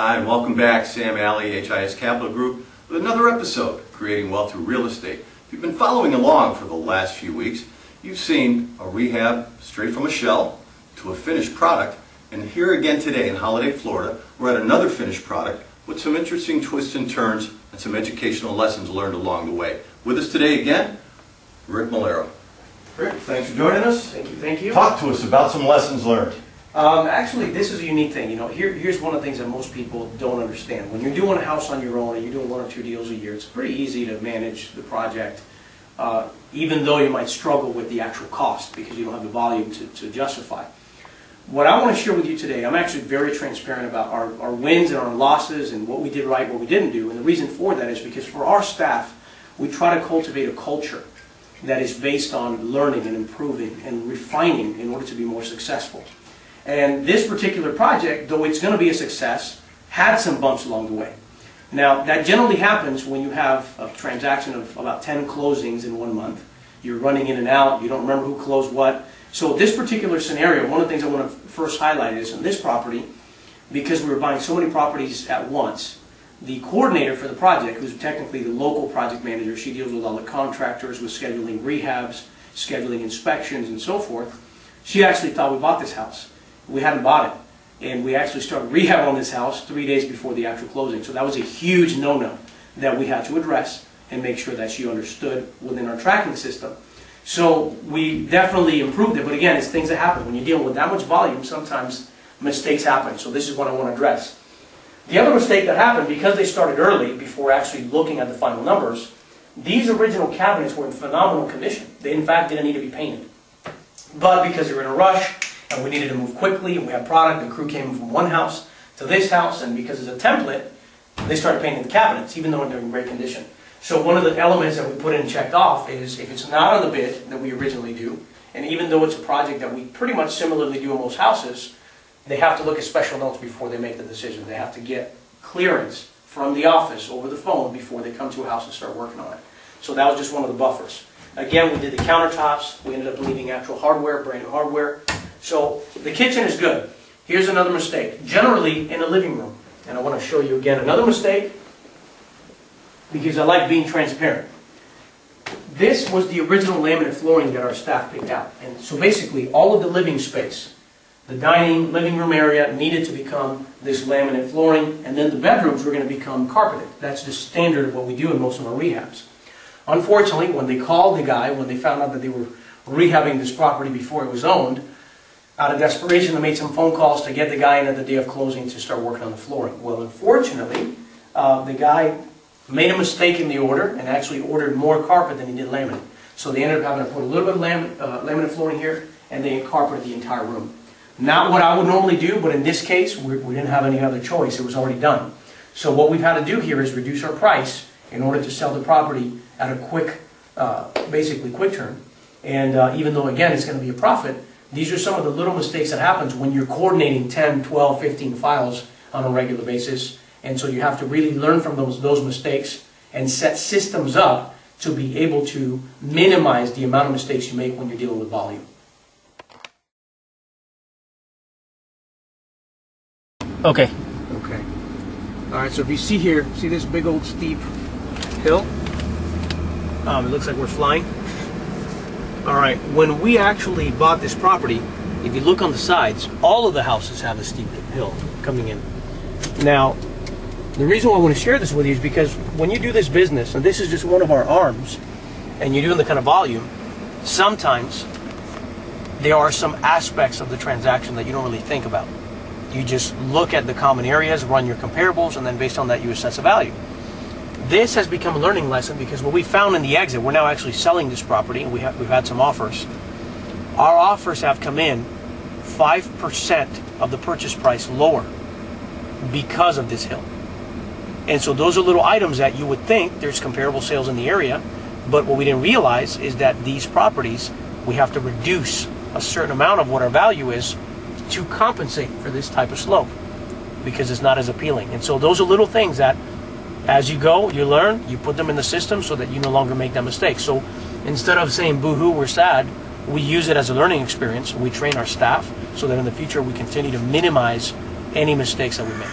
Hi, and welcome back. Sam Alley, HIS Capital Group, with another episode, Creating Wealth Through Real Estate. If you've been following along for the last few weeks, you've seen a rehab straight from a shell to a finished product. And here again today in Holiday, Florida, we're at another finished product with some interesting twists and turns and some educational lessons learned along the way. With us today again, Rick Melero. Rick, thanks for joining us. Thank you, thank you. Talk to us about some lessons learned. Actually, this is a unique thing. Here's one of the things that most people don't understand. When you're doing a house on your own and you're doing 1 or 2 deals a year, it's pretty easy to manage the project, even though you might struggle with the actual cost because you don't have the volume to justify. What I want to share with you today, I'm actually very transparent about our wins and our losses and what we did right, what we didn't do. And the reason for that is because for our staff, we try to cultivate a culture that is based on learning and improving and refining in order to be more successful. And this particular project, though it's going to be a success, had some bumps along the way. Now, that generally happens when you have a transaction of about 10 closings in 1 month. You're running in and out, you don't remember who closed what. So this particular scenario, one of the things I want to first highlight is on this property, because we were buying so many properties at once, the coordinator for the project, who's technically the local project manager, she deals with all the contractors, with scheduling rehabs, scheduling inspections, and so forth. She actually thought we bought this house. We hadn't bought it, and we actually started rehab on this house 3 days before the actual closing. So that was a huge no-no that we had to address and make sure that she understood within our tracking system. So we definitely improved it, but again, it's things that happen. When you're dealing with that much volume, sometimes mistakes happen. So this is what I want to address. The other mistake that happened, because they started early, before actually looking at the final numbers, these original cabinets were in phenomenal condition. They, in fact, didn't need to be painted. But because they were in a rush, and we needed to move quickly, and we had product, the crew came from one house to this house, and because it's a template, they started painting the cabinets, even though they're in great condition. So one of the elements that we put in and checked off is if it's not on the bid that we originally do, and even though it's a project that we pretty much similarly do in most houses, they have to look at special notes before they make the decision. They have to get clearance from the office over the phone before they come to a house and start working on it. So that was just one of the buffers. Again, we did the countertops. We ended up leaving actual hardware, brand new hardware. So the kitchen is good. Here's another mistake. Generally in a living room, and I want to show you again another mistake because I like being transparent. This was the original laminate flooring that our staff picked out. And so basically all of the living space, the dining, living room area needed to become this laminate flooring, and then the bedrooms were going to become carpeted. That's the standard of what we do in most of our rehabs. Unfortunately, when they called the guy, when they found out that they were rehabbing this property before it was owned, out of desperation, they made some phone calls to get the guy in at the day of closing to start working on the flooring. Well, unfortunately, the guy made a mistake in the order and actually ordered more carpet than he did laminate. So they ended up having to put a little bit of laminate flooring here, and they carpeted the entire room. Not what I would normally do, but in this case, we didn't have any other choice. It was already done. So what we've had to do here is reduce our price in order to sell the property at a quick, basically quick turn. And even though, again, it's going to be a profit, these are some of the little mistakes that happens when you're coordinating 10, 12, 15 files on a regular basis. And so you have to really learn from those mistakes and set systems up to be able to minimize the amount of mistakes you make when you're dealing with volume. Okay. All right, so if you see here, see this big old steep hill? It looks like we're flying. All right, when we actually bought this property, if you look on the sides, all of the houses have a steep hill coming in. Now, the reason why I want to share this with you is because when you do this business, and this is just one of our arms, and you're doing the kind of volume, sometimes there are some aspects of the transaction that you don't really think about. You just look at the common areas, run your comparables, and then based on that you assess a value. This has become a learning lesson because what we found in the exit, we're now actually selling this property, and we've had some offers. Our offers have come in 5% of the purchase price lower because of this hill. And so those are little items that you would think there's comparable sales in the area, but what we didn't realize is that these properties, we have to reduce a certain amount of what our value is to compensate for this type of slope because it's not as appealing. And so those are little things that as you go, you learn, you put them in the system so that you no longer make that mistake. So instead of saying boo-hoo, we're sad, we use it as a learning experience. We train our staff so that in the future we continue to minimize any mistakes that we make.